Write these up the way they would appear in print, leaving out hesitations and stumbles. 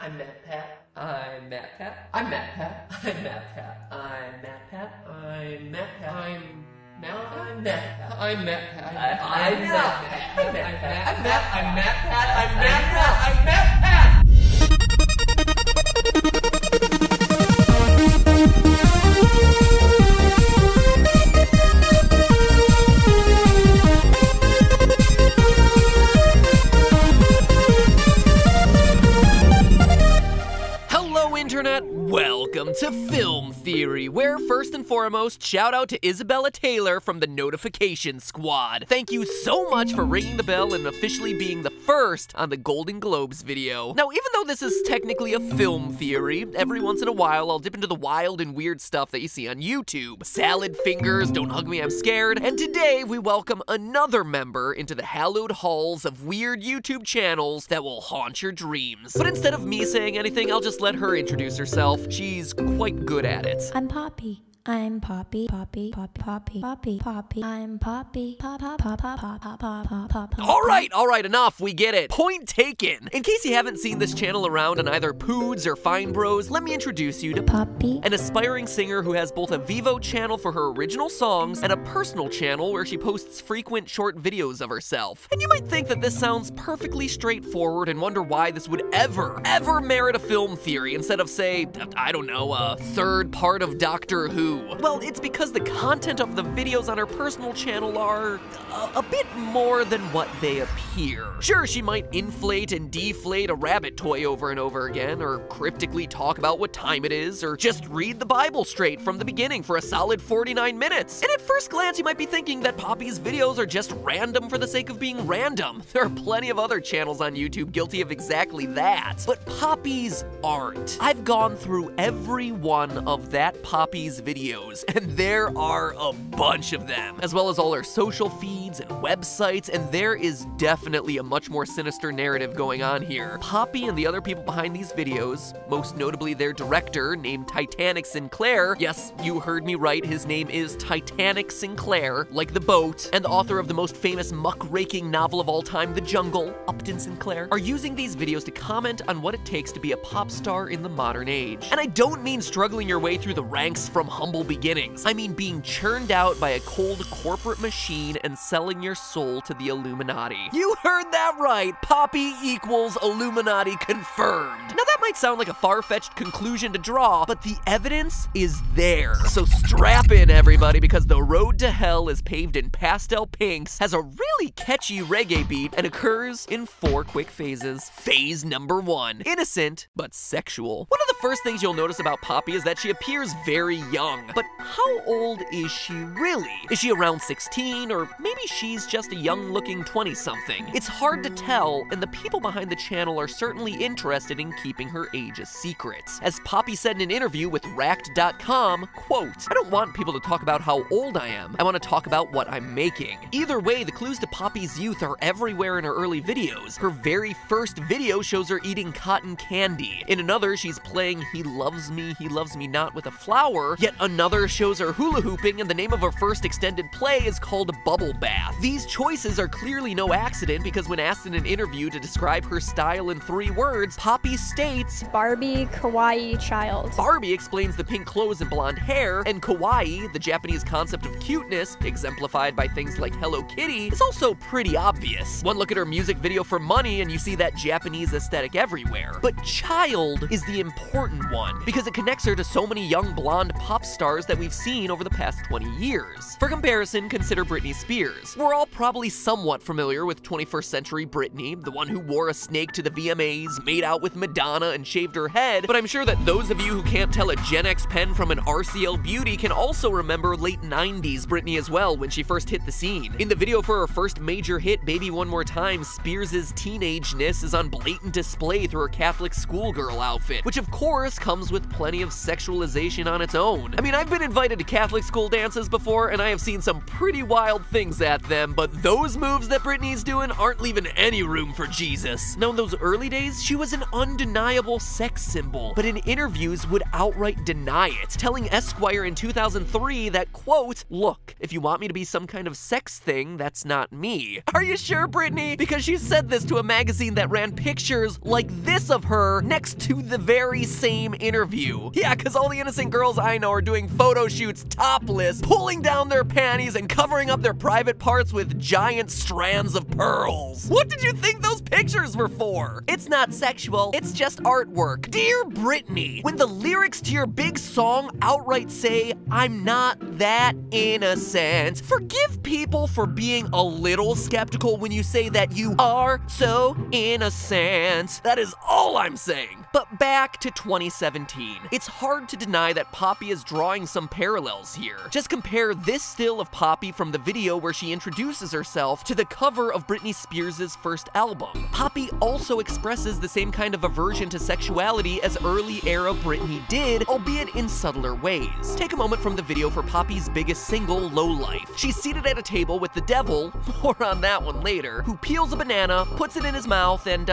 I'm Matt Pat. I'm Matt Pat. I'm Matt Pat. I'm Matt Pat. I'm Matt Pat. I'm Matt Pat. I'm Matt Pat. I'm Matt Pat. I'm Matt Pat. I'm Matt Pat. I'm Matt Pat. I'm Matt Pat. I'm Matt Pat. I'm Matt Pat. Internet, welcome to Film Theory, where first and foremost, shout out to Isabella Taylor from the Notification Squad. Thank you so much for ringing the bell and officially being the first on the Golden Globes video. Now, even though this is technically a film theory, every once in a while I'll dip into the wild and weird stuff that you see on YouTube. Salad fingers, don't hug me, I'm scared, and today we welcome another member into the hallowed halls of weird YouTube channels that will haunt your dreams. But instead of me saying anything, I'll just let her introduce herself. She's quite good at it. I'm Poppy. I'm Poppy, Poppy, Poppy, Poppy, Poppy, Poppy. I'm Poppy, Pop, Pop, Pop, Pop, Pop, Pop, Pop. All right, enough. We get it. Point taken. In case you haven't seen this channel around on either Poods or Fine Bros, let me introduce you to Poppy, an aspiring singer who has both a Vevo channel for her original songs and a personal channel where she posts frequent short videos of herself. And you might think that this sounds perfectly straightforward and wonder why this would ever merit a film theory instead of, say, I don't know, a third part of Doctor Who. Well, it's because the content of the videos on her personal channel are a bit more than what they appear. Sure, she might inflate and deflate a rabbit toy over and over again, or cryptically talk about what time it is, or just read the Bible straight from the beginning for a solid 49 minutes. And at first glance, you might be thinking that Poppy's videos are just random for the sake of being random. There are plenty of other channels on YouTube guilty of exactly that. But Poppy's aren't. I've gone through every one of that Poppy's videos, and there are a bunch of them, as well as all her social feeds and websites, and there is definitely a much more sinister narrative going on here. Poppy and the other people behind these videos, most notably their director named Titanic Sinclair, yes, you heard me right, his name is Titanic Sinclair, like the boat, and the author of the most famous muckraking novel of all time, The Jungle, Upton Sinclair, are using these videos to comment on what it takes to be a pop star in the modern age. And I don't mean struggling your way through the ranks from humble beginnings. I mean being churned out by a cold corporate machine and selling your soul to the Illuminati. You heard that right! Poppy equals Illuminati confirmed. Now that might sound like a far-fetched conclusion to draw, but the evidence is there. So strap in, everybody, because the road to hell is paved in pastel pinks, has a really catchy reggae beat, and occurs in 4 quick phases. Phase number 1, innocent but sexual. One of the first things you'll notice about Poppy is that she appears very young. But how old is she really? Is she around 16, or maybe she's just a young-looking 20-something? It's hard to tell, and the people behind the channel are certainly interested in keeping her age a secret. As Poppy said in an interview with Racked.com, quote, "I don't want people to talk about how old I am. I want to talk about what I'm making." Either way, the clues to Poppy's youth are everywhere in her early videos. Her very first video shows her eating cotton candy. In another, she's playing He Loves Me Not with a flower, yet another shows her hula hooping, and the name of her first extended play is called Bubble Bath. These choices are clearly no accident, because when asked in an interview to describe her style in 3 words, Poppy states, Barbie, kawaii, child. Barbie explains the pink clothes and blonde hair, and kawaii, the Japanese concept of cuteness, exemplified by things like Hello Kitty, is also pretty obvious. One look at her music video for Money and you see that Japanese aesthetic everywhere. But child is the important one, because it connects her to so many young blonde pop stars that we've seen over the past 20 years. For comparison, consider Britney Spears. We're all probably somewhat familiar with 21st century Britney, the one who wore a snake to the VMAs, made out with Madonna, and shaved her head, but I'm sure that those of you who can't tell a Gen X pen from an RCL Beauty can also remember late 90s Britney as well, when she first hit the scene. In the video for her first major hit, Baby One More Time, Spears' teenageness is on blatant display through her Catholic schoolgirl outfit, which of course comes with plenty of sexualization on its own. I mean, I've been invited to Catholic school dances before, and I have seen some pretty wild things at them, but But those moves that Britney's doing aren't leaving any room for Jesus. Now, in those early days, she was an undeniable sex symbol, but in interviews would outright deny it, telling Esquire in 2003 that, quote, "Look, if you want me to be some kind of sex thing, that's not me." Are you sure, Britney? Because she said this to a magazine that ran pictures like this of her next to the very same interview. Yeah, because all the innocent girls I know are doing photo shoots topless, pulling down their panties and covering up their private parts with giant strands of pearls. What did you think those pictures were for? It's not sexual, it's just artwork. Dear Britney, when the lyrics to your big song outright say, "I'm not that innocent," forgive people for being a little skeptical when you say that you are so innocent. That is all I'm saying. But back to 2017. It's hard to deny that Poppy is drawing some parallels here. Just compare this still of Poppy from the video where she introduces herself to the cover of Britney Spears' first album. Poppy also expresses the same kind of aversion to sexuality as early era Britney did, albeit in subtler ways. Take a moment from the video for Poppy's biggest single, Low Life. She's seated at a table with the devil, more on that one later, who peels a banana, puts it in his mouth, and,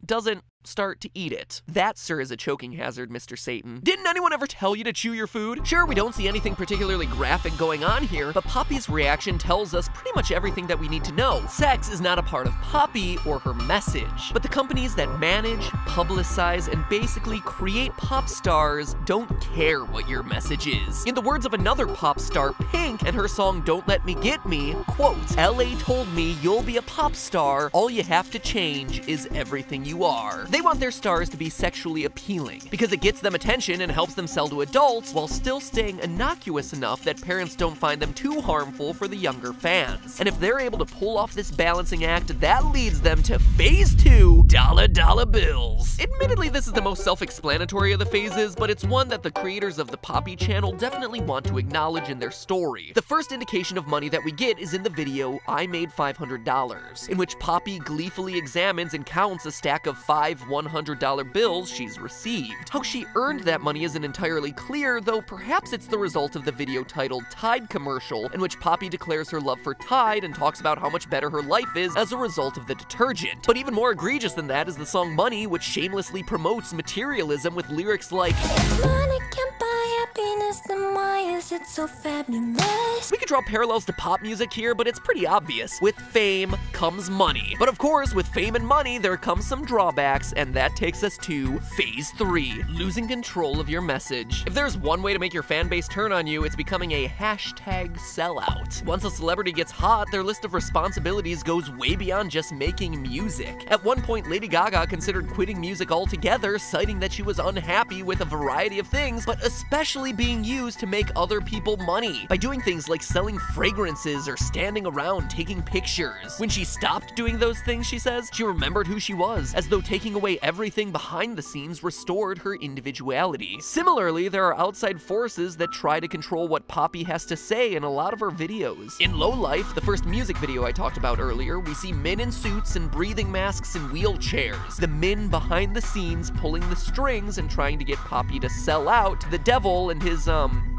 doesn't start to eat it. That, sir, is a choking hazard, Mr. Satan. Didn't anyone ever tell you to chew your food? Sure, we don't see anything particularly graphic going on here, but Poppy's reaction tells us pretty much everything that we need to know. Sex is not a part of Poppy or her message, but the companies that manage, publicize, and basically create pop stars don't care what your message is. In the words of another pop star, Pink, and her song Don't Let Me Get Me, quote, "LA told me you'll be a pop star, all you have to change is everything you are." They want their stars to be sexually appealing because it gets them attention and helps them sell to adults while still staying innocuous enough that parents don't find them too harmful for the younger fans. And if they're able to pull off this balancing act, that leads them to phase 2, dollar bills. Admittedly, this is the most self-explanatory of the phases, but it's one that the creators of the Poppy channel definitely want to acknowledge in their story. The first indication of money that we get is in the video I Made $500, in which Poppy gleefully examines and counts a stack of 5 $100 bills she's received. How she earned that money isn't entirely clear, though perhaps it's the result of the video titled Tide Commercial, in which Poppy declares her love for Tide and talks about how much better her life is as a result of the detergent. But even more egregious than that is the song Money, which shamelessly promotes materialism with lyrics like, "Money can't buy happiness, then why is it so fabulous?" We could draw parallels to pop music here, but it's pretty obvious. With fame comes money. But of course, with fame and money, there comes some drawbacks, and that takes us to phase 3, losing control of your message. If there's one way to make your fan base turn on you, it's becoming a hashtag sellout. Once a celebrity gets hot, their list of responsibilities goes way beyond just making music. At one point, Lady Gaga considered quitting music altogether, citing that she was unhappy with a variety of things, but especially being used to make other people money, by doing things like selling fragrances or standing around taking pictures. When she stopped doing those things, she says, she remembered who she was, as though taking away everything behind the scenes restored her individuality. Similarly, there are outside forces that try to control what Poppy has to say in a lot of her videos. In Low Life, the first music video I talked about earlier, we see men in suits and breathing masks and wheelchairs. The men behind the scenes pulling the strings and trying to get Poppy to sell out to the devil and his,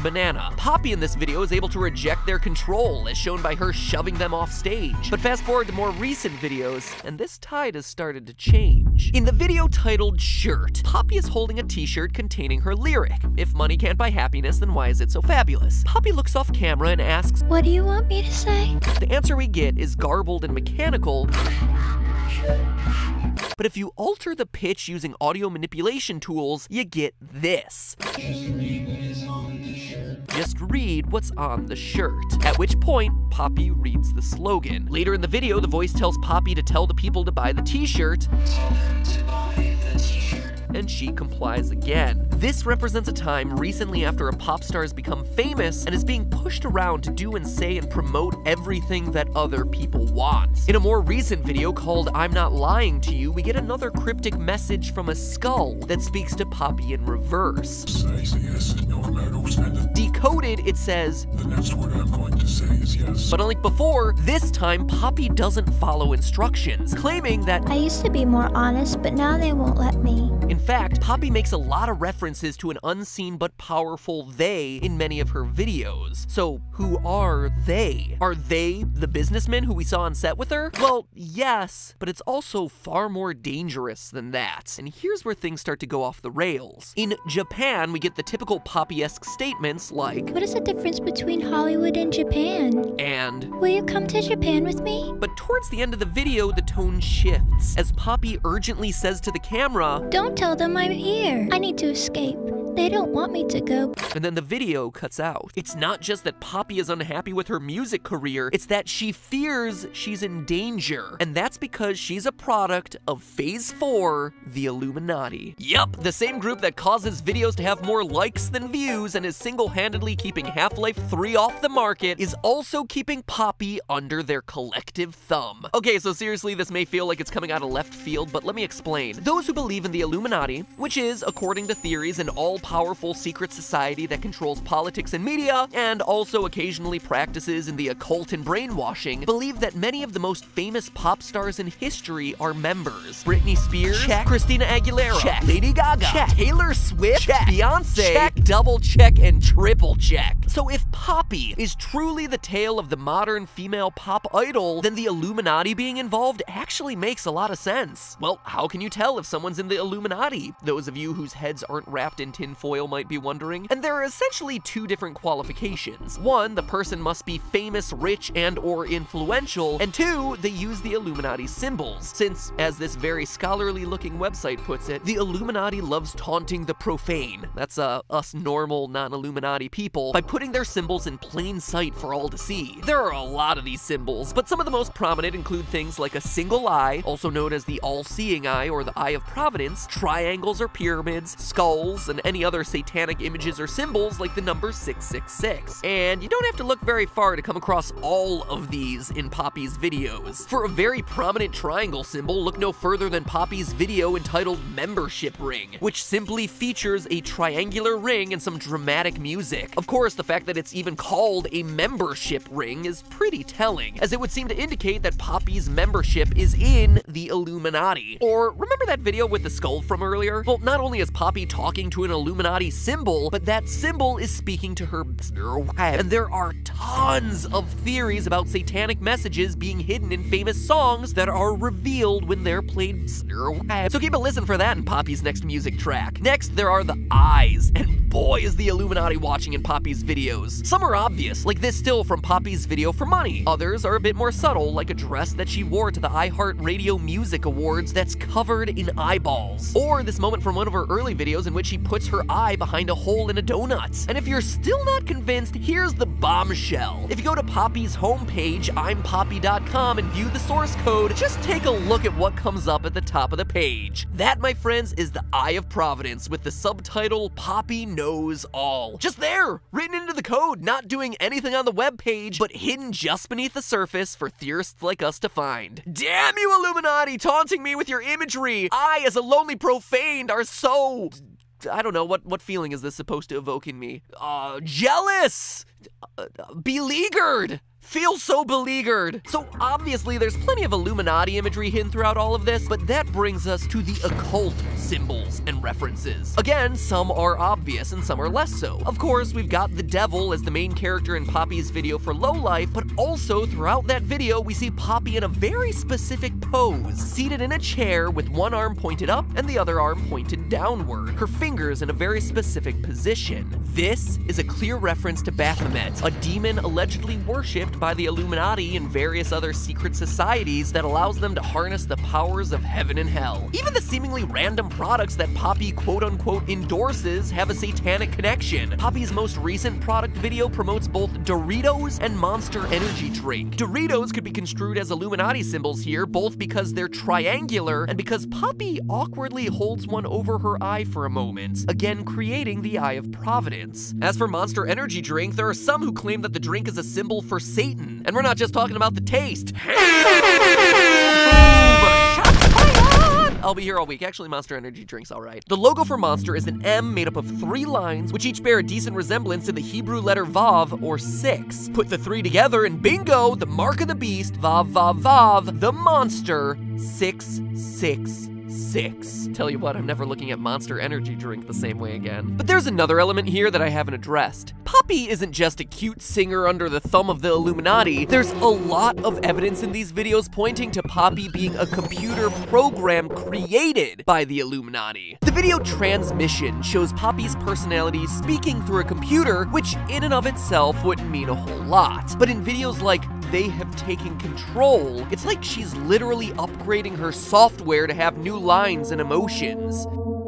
banana. Poppy in this video is able to reject their control, as shown by her shoving them off stage. But fast forward to more recent videos, and this tide has started to change. In the video titled Shirt, Poppy is holding a t-shirt containing her lyric, "If money can't buy happiness, then why is it so fabulous?" Poppy looks off camera and asks, "What do you want me to say?" The answer we get is garbled and mechanical, but if you alter the pitch using audio manipulation tools, you get this. Just read what's on the shirt. At which point, Poppy reads the slogan. Later in the video, the voice tells Poppy to tell the people to buy the t-shirt, and she complies again. This represents a time recently after a pop star has become famous and is being pushed around to do and say and promote everything that other people want. In a more recent video called I'm Not Lying to You, we get another cryptic message from a skull that speaks to Poppy in reverse. Decoded, it says, "The next word I'm going to say is yes." But unlike before, this time Poppy doesn't follow instructions, claiming that, "I used to be more honest, but now they won't let me." In fact, Poppy makes a lot of references to an unseen but powerful they in many of her videos. So who are they? Are they the businessmen who we saw on set with her? Well, yes, but it's also far more dangerous than that. And here's where things start to go off the rails. In Japan, we get the typical Poppy-esque statements like, What is the difference between Hollywood and Japan? And, Will you come to Japan with me? but towards the end of the video, the tone shifts, as Poppy urgently says to the camera, Don't tell them I'm here. I need to escape. They don't want me to go. and then the video cuts out. It's not just that Poppy is unhappy with her music career, it's that she fears she's in danger. And that's because she's a product of Phase 4, the Illuminati. Yup, the same group that causes videos to have more likes than views and is single-handedly keeping Half-Life 3 off the market, is also keeping Poppy under their collective thumb. Okay, so seriously, this may feel like it's coming out of left field, but let me explain. Those who believe in the Illuminati, which is, according to theories, an all-powerful secret society that controls politics and media, and also occasionally practices in the occult and brainwashing, believe that many of the most famous pop stars in history are members. Britney Spears, check. Christina Aguilera, check. Lady Gaga, check. Taylor Swift, check. Beyonce, check. Double check and triple check. So if Poppy is truly the tale of the modern female pop idol, then the Illuminati being involved actually makes a lot of sense. Well, how can you tell if someone's in the Illuminati? Those of you whose heads aren't wrapped in tinfoil might be wondering. And there are essentially two different qualifications. One, the person must be famous, rich, and or influential, and two, they use the Illuminati symbols, since, as this very scholarly looking website puts it, the Illuminati loves taunting the profane, that's us normal non-Illuminati people, by putting their symbols in plain sight for all to see. There are a lot of these symbols, but some of the most prominent include things like a single eye, also known as the all-seeing eye or the Eye of Providence, triangles or pyramids, skulls, and any other satanic images or symbols like the number 666. And you don't have to look very far to come across all of these in Poppy's videos. For a very prominent triangle symbol, look no further than Poppy's video entitled Membership Ring, which simply features a triangular ring and some dramatic music. Of course, the fact that it's even called a membership ring is pretty telling, as it would seem to indicate that Poppy's membership is in the Illuminati. Or remember that video with the skull from earlier? Well, not only is Poppy talking to an Illuminati symbol, but that symbol is speaking to her, and there are tons of theories about satanic messages being hidden in famous songs that are revealed when they're played. So keep a listen for that in Poppy's next music track. Next, there are the eyes, and boy is the Illuminati watching in Poppy's videos. Some are obvious, like this still from Poppy's video for money. Others are a bit more subtle, like a dress that she wore to the iHeartRadio Music Awards that's covered in eyeballs. Or this moment from one of her early videos in which she puts her eye behind a hole in a donut. And if you're still not convinced, here's the bombshell. If you go to Poppy's homepage, impoppy.com, and view the source code, just take a look at what comes up at the top of the page. That, my friends, is the Eye of Providence with the subtitle Poppy Knows All. Just there, written into the code, not doing anything on the webpage, but hidden just beneath the surface for theorists like us to find. Damn you, Illuminati, taunting me with your imagery! I, as a lonely profaned, are so... I don't know, what feeling is this supposed to evoke in me? Jealous! Beleaguered! Feel so beleaguered. So obviously there's plenty of Illuminati imagery hidden throughout all of this, but that brings us to the occult symbols and references. Again, some are obvious and some are less so. Of course, we've got the devil as the main character in Poppy's video for Lowlife, but also throughout that video we see Poppy in a very specific pose, seated in a chair with one arm pointed up and the other arm pointed downward, her fingers in a very specific position. This is a clear reference to Baphomet, a demon allegedly worshipped by the Illuminati and various other secret societies that allows them to harness the powers of heaven and hell. Even the seemingly random products that Poppy quote-unquote endorses have a satanic connection. Poppy's most recent product video promotes both Doritos and Monster Energy drink. Doritos could be construed as Illuminati symbols here, both because they're triangular and because Poppy awkwardly holds one over her eye for a moment, again creating the Eye of Providence. As for Monster Energy drink, there are some who claim that the drink is a symbol for Satan. And we're not just talking about the taste. I'll be here all week. Actually, Monster Energy drink's all right. The logo for Monster is an M made up of 3 lines, which each bear a decent resemblance to the Hebrew letter Vav, or 6. Put the 3 together and bingo, the mark of the beast, Vav, Vav, Vav, the monster, 666. 6. Tell you what, I'm never looking at Monster Energy drink the same way again. But there's another element here that I haven't addressed. Poppy isn't just a cute singer under the thumb of the Illuminati. There's a lot of evidence in these videos pointing to Poppy being a computer program created by the Illuminati. The video Transmission shows Poppy's personality speaking through a computer, which in and of itself wouldn't mean a whole lot. But in videos like They Have Taken Control, it's like she's literally upgrading her software to have new lines and emotions.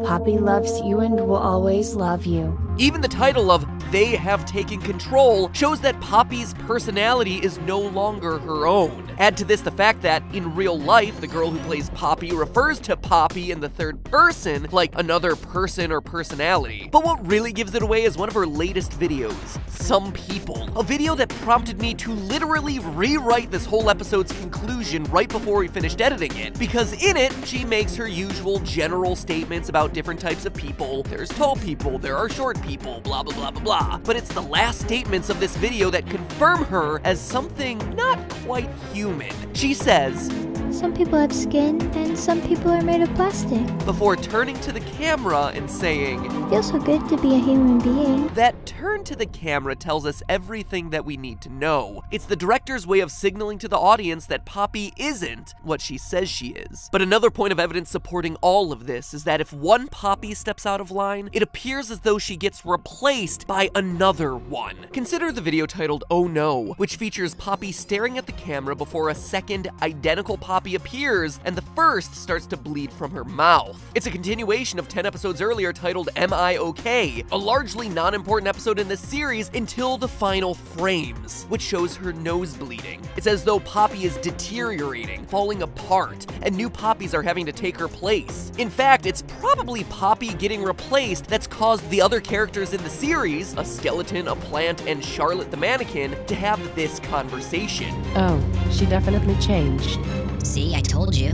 Poppy loves you and will always love you. Even the title of They Have Taken Control shows that Poppy's personality is no longer her own. Add to this the fact that, in real life, the girl who plays Poppy refers to Poppy in the third person like another person or personality. But what really gives it away is one of her latest videos, Some People. A video that prompted me to literally rewrite this whole episode's conclusion right before we finished editing it. Because in it, she makes her usual general statements about different types of people. There's tall people, there are short people, blah blah blah blah blah. But it's the last statements of this video that confirm her as something not quite human. She says, Some people have skin, and some people are made of plastic. before turning to the camera and saying, Feels so good to be a human being. that turn to the camera tells us everything that we need to know. It's the director's way of signaling to the audience that Poppy isn't what she says she is. But another point of evidence supporting all of this is that if one Poppy steps out of line, it appears as though she gets replaced by another one. Consider the video titled Oh No, which features Poppy staring at the camera before a second identical Poppy appears, and the first starts to bleed from her mouth. It's a continuation of 10 episodes earlier titled Am I Okay?, a largely non-important episode in this series until the final frames, which shows her nose bleeding. It's as though Poppy is deteriorating, falling apart, and new Poppies are having to take her place. In fact, it's probably Poppy getting replaced that's caused the other characters in the series, a skeleton, a plant, and Charlotte the mannequin, to have this conversation. Oh, she definitely changed. See, I told you.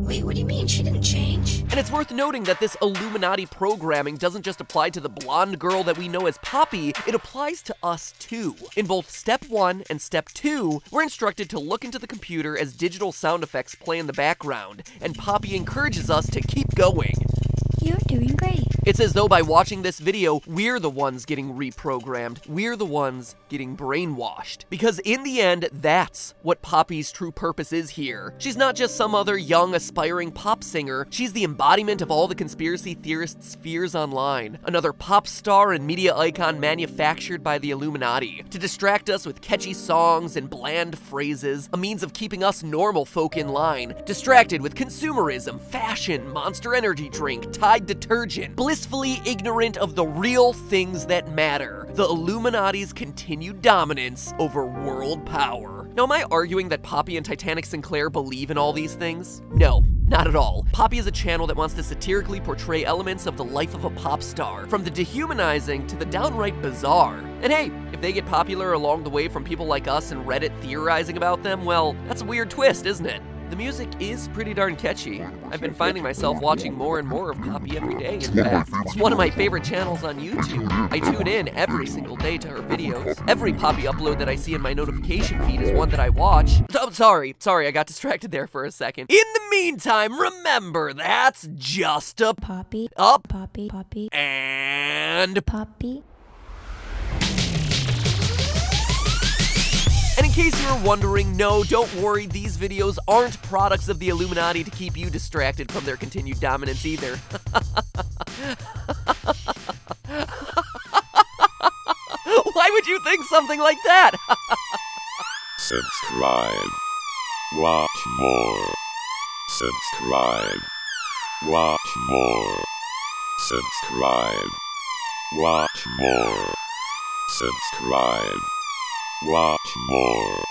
Wait, what do you mean she didn't change? And it's worth noting that this Illuminati programming doesn't just apply to the blonde girl that we know as Poppy, it applies to us too. In both Step 1 and Step 2, we're instructed to look into the computer as digital sound effects play in the background, and Poppy encourages us to keep going. You're doing great. It's as though by watching this video, we're the ones getting reprogrammed. We're the ones getting brainwashed. Because in the end, that's what Poppy's true purpose is here. She's not just some other young, aspiring pop singer. She's the embodiment of all the conspiracy theorists' fears online. Another pop star and media icon manufactured by the Illuminati to distract us with catchy songs and bland phrases, a means of keeping us normal folk in line, distracted with consumerism, fashion, Monster Energy drink, Tide detergent, blissfully ignorant of the real things that matter, the Illuminati's continued dominance over world power. Now, am I arguing that Poppy and Titanic Sinclair believe in all these things? No. Not at all. Poppy is a channel that wants to satirically portray elements of the life of a pop star, from the dehumanizing to the downright bizarre. And hey, if they get popular along the way from people like us and Reddit theorizing about them, well, that's a weird twist, isn't it? The music is pretty darn catchy. I've been finding myself watching more and more of Poppy every day, in fact. It's one of my favorite channels on YouTube. I tune in every single day to her videos. Every Poppy upload that I see in my notification feed is one that I watch. Oh, sorry, I got distracted there for a second. In the meantime, remember, that's just a Poppy. Up. Poppy. Poppy. And Poppy. And in case you were wondering, no, don't worry, these videos aren't products of the Illuminati to keep you distracted from their continued dominance either. Why would you think something like that? Subscribe. Watch more. Subscribe. Watch more. Subscribe. Watch more. Subscribe. Watch more.